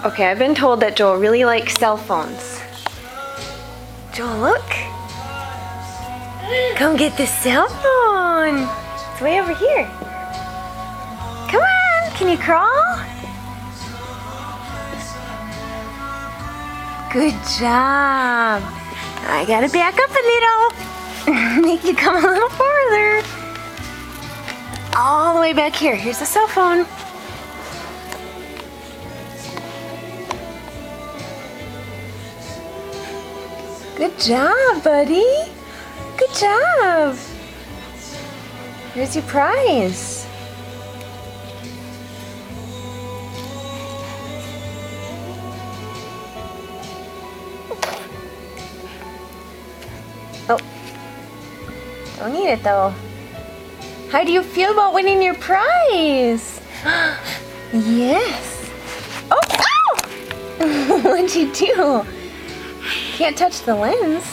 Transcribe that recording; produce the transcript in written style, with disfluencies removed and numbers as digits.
Okay, I've been told that Joel really likes cell phones. Joel, look. Come get the cell phone. It's way over here. Come on, can you crawl? Good job. I gotta back up a little. Make you come a little farther. All the way back here. Here's the cell phone. Good job, buddy. Good job. Here's your prize. Oh, don't need it though. How do you feel about winning your prize? Yes. Oh, ow! What'd you do? Can't touch the lens.